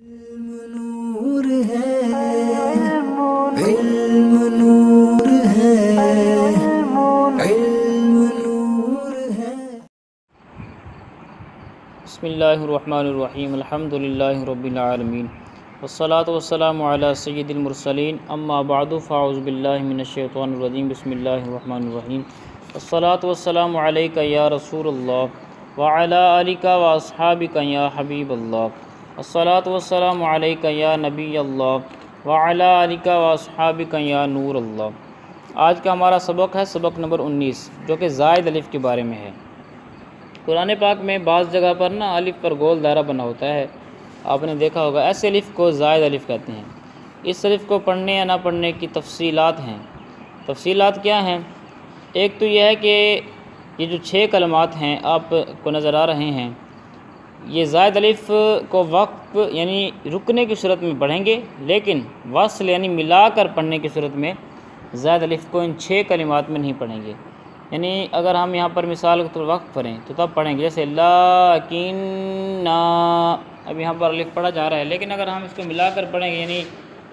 علم نور ہے، علم نور ہے، علم نور ہے۔ بسم اللہ الرحمن الرحیم، الحمدللہ رب العالمین، والصلاة والسلام علی سید المرسلین، اما بعد فاعوذ باللہ من الشیطان الرجیم، بسم اللہ الرحمن الرحیم، والصلاة والسلام علیکہ یا رسول اللہ وعلی آلک واصحابک یا حبیب اللہ، الصلاة والسلام علیکہ یا نبی اللہ وعلی آلک واصحابک یا نور اللہ۔ آج کا ہمارا سبق ہے سبق نمبر 19، جو کہ زائد الف کے بارے میں ہے۔ قرآن پاک میں بعض جگہ پر الف پر گول دائرہ بنا ہوتا ہے، آپ نے دیکھا ہوگا، ایسے الف کو زائد الف کہتے ہیں۔ اس الف کو پڑھنے یا نہ پڑھنے کی تفصیلات ہیں۔ تفصیلات کیا ہیں؟ ایک تو یہ ہے کہ یہ جو 6 کلمات ہیں آپ کو نظر آ رہے ہیں، یہ زائد الف کو وقف یعنی رکنے کی صورت میں پڑھیں گے، لیکن وصل یعنی ملا کر پڑھنے کی صورت میں زائد الف کو ان 6 کلمات میں نہیں پڑھیں گے۔ یعنی اگر ہم یہاں پر مثال کے طور وقف کریں تو تب پڑھیں گے، جیسے لیکن، اب یہاں پر الف پڑھا جا رہا ہے، لیکن اگر ہم اس کو ملا کر پڑھیں گے، یعنی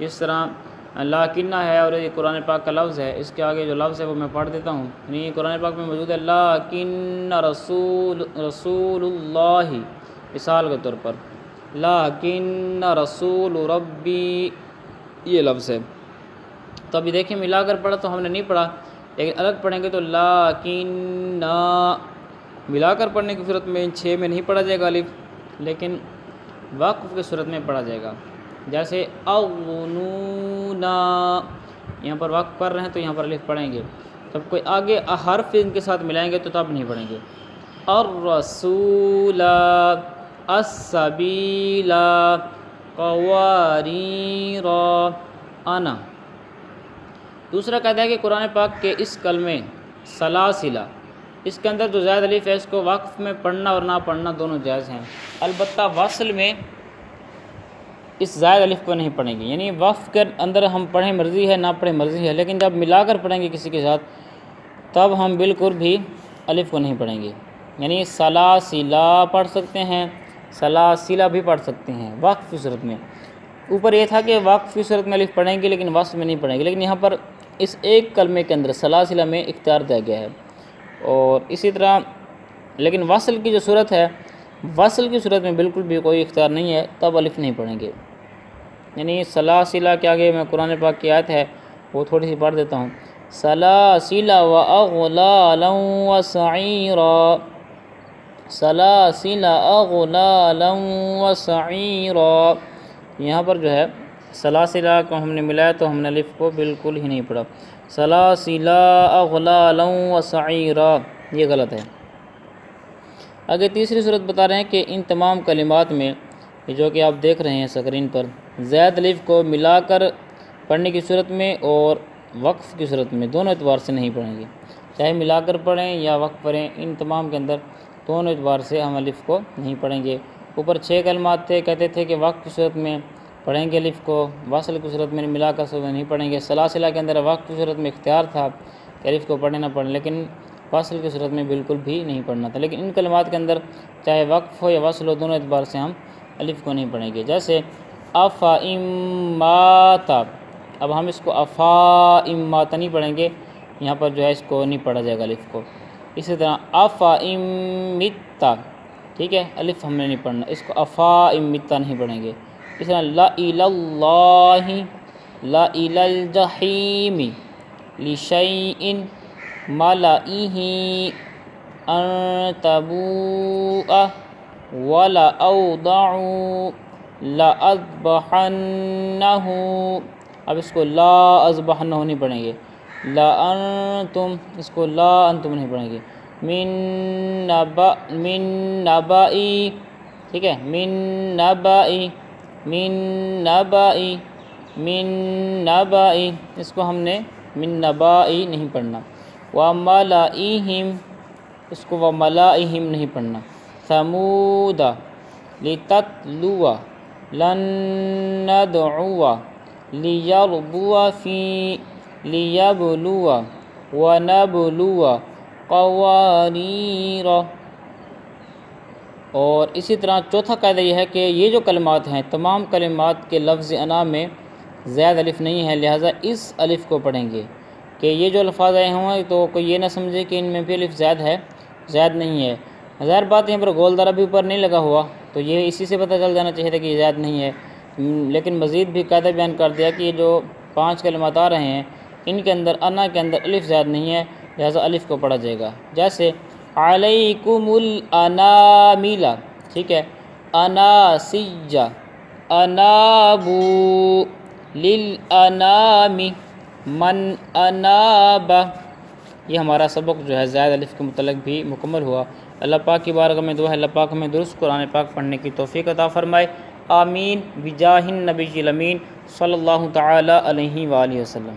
اس طرح لیکن ہے اور یہ قرآن پاک کا لفظ ہے، اس کے آگے جو لفظ ہے وہ میں پڑھ دیتا ہوں، یعنی قرآن پاک میں موجود ہے لیکن رسول اللہ، مثال کے طور پر لیکن رسول ربی، یہ لفظ ہے۔ تو ابھی دیکھیں ملا کر پڑھا تو ہم نے نہیں پڑھا، لیکن الگ پڑھیں گے تو لیکن، ملا کر پڑھنے کی صورت میں ان 6 میں نہیں پڑھا جائے گا الف، لیکن وقف کی صورت میں پڑھا جائے گا۔ جیسے اغنونا، یہاں پر وقف پڑھ رہے ہیں تو یہاں پر الف پڑھیں گے، جب کوئی آگے حرف ان کے ساتھ ملائیں گے تو تب نہیں پڑھیں گے۔ الرسول، السبیل، قواریر، انا۔ دوسرا قاعدہ ہے کہ قرآن پاک کے اس کلمے سلاسلہ، اس کے اندر جو زائد الف ہے اس کو وقف میں پڑھنا اور نہ پڑھنا دونوں جائز ہیں، البتہ وصل میں اس زائد الف کو نہیں پڑھیں گے، یعنی وقف کے اندر ہم پڑھیں مرضی ہے، نہ پڑھیں مرضی ہے، لیکن جب ملا کر پڑھیں گے کسی کے ساتھ تب ہم بالکل بھی الف کو نہیں پڑھیں گے، یعنی سلاسلہ پڑھ سکتے ہیں، سلاسلہ بھی پڑھ سکتے ہیں وقف کی صورت میں۔ اوپر یہ تھا کہ وقف کی صورت میں الف پڑھیں گے لیکن وصل میں نہیں پڑھیں گے، لیکن یہاں پر اس ایک کلمے کے اندر سلاسلہ میں اختیار دیا گیا ہے۔ اور اسی طرح لیکن وصل کی جو صورت ہے، وصل کی صورت میں بالکل بھی کوئی اختیار نہیں ہے، تب الف نہیں پڑھیں گے۔ یعنی سلاسلہ کے آگے میں قرآن پاک کی آیت ہے وہ تھوڑی سی پڑھ دیتا ہوں، سلاسل و اغلالا و سعیرا، سلاسل اغلالا و سعیرا۔ یہاں پر جو ہے سلاسلہ کو ہم نے ملایا تو ہم نے الف کو بالکل ہی نہیں پڑھا، سلاسل اغلالا و سعیرا، یہ غلط ہے۔ آگے تیسری صورت بتا رہے ہیں کہ ان تمام کلمات میں جو کہ آپ دیکھ رہے ہیں سکرین پر، زائد الف کو ملا کر پڑھنے کی صورت میں اور وقف کی صورت میں دونوں اعتبار سے نہیں پڑھیں گے، چاہے ملا کر پڑھیں یا وقف پڑھیں، ان تمام کے اندر دونوں اعتبار سے ہم الف کو نہیں پڑھیں گے۔ اوپر 6 کلمات تھے، کہتے تھے کہ وقف کی صورت میں پڑھیں گے الف کو، وصل کی صورت میں ملا کر صورت میں نہیں پڑھیں گے۔ سلاسلہ کے اندر وقف کی صورت میں اختیار تھا کہ الف کو پڑھیں نہ پڑھیں، لیکن وصل کی صورت میں بالکل بھی نہیں پڑھنا تھا، لیکن ان کلمات کے اندر چاہے وقف ہو یا وصل ہو دونوں اعتبار سے ہم الف کو نہیں پڑھیں گے۔ جیسے افامات، اب ہم اس کو افامات نہیں پڑھیں گے، یہاں پر جو ہے اس کو نہیں پڑھا جائے گا الف کو۔ اسی طرح افامت، ٹھیک ہے، الف ہم نے نہیں پڑھنا، اس کو افامت نہیں پڑھیں گے۔ اس طرح لا الی اللہ، لا الی الجحیم، لشیء ملئہ ان تبوء ولا اوضعوا لأذبحنہ، اب اس کو لا اذبحنہ نہیں پڑھیں گے، لا انتم، اس کو لا انتم نہیں پڑھیں گے، من نبائی، ٹھیک ہے، من نبائی، من نبائی، من نبائی، اس کو ہم نے من نبائی نہیں پڑھنا۔ وملئہم، اس کو وملئہم نہیں پڑھنا۔ ثمود، لتتلو، لن ندعو، لیربو فی، لیبلو، ونبلو، قواریر، اور اسی طرح چوتھا قاعدہ یہ ہے کہ یہ جو کلمات ہیں تمام کلمات کے لفظ انا میں زائد الف نہیں ہے، لہٰذا اس الف کو پڑھیں گے کہ یہ جو الفاظ آئے ہوں تو کوئی یہ نہ سمجھے کہ ان میں بھی الف زائد ہے، زائد نہیں ہے۔ ظاہر بات یہاں پر گول دارا بھی اوپر نہیں لگا ہوا تو یہ اسی سے پتہ چل جانا چاہیے تھا کہ یہ زائد نہیں ہے، لیکن مزید بھی قاعدہ بیان کر دیا کہ یہ جو 5 کلمات آ رہے ہیں ان کے اندر انا کے اندر الف زائد نہیں ہے، لہٰذا الف کو پڑھا جائے گا۔ جیسے علیکم الانامل، ٹھیک ہے، اناسیہ، انابو للانام، من اناب، یہ ہمارا سبق جو ہے زائد الف کے متعلق بھی مکمل ہوا۔ اللہ پاک کی بارگاہ میں دعا ہے اللہ پاک ہمیں درست قرآن پاک پڑھنے کی توفیق عطا فرمائے، آمین بجاہ النبی الامین صلی اللہ تعالی علیہ وآلہ وسلم۔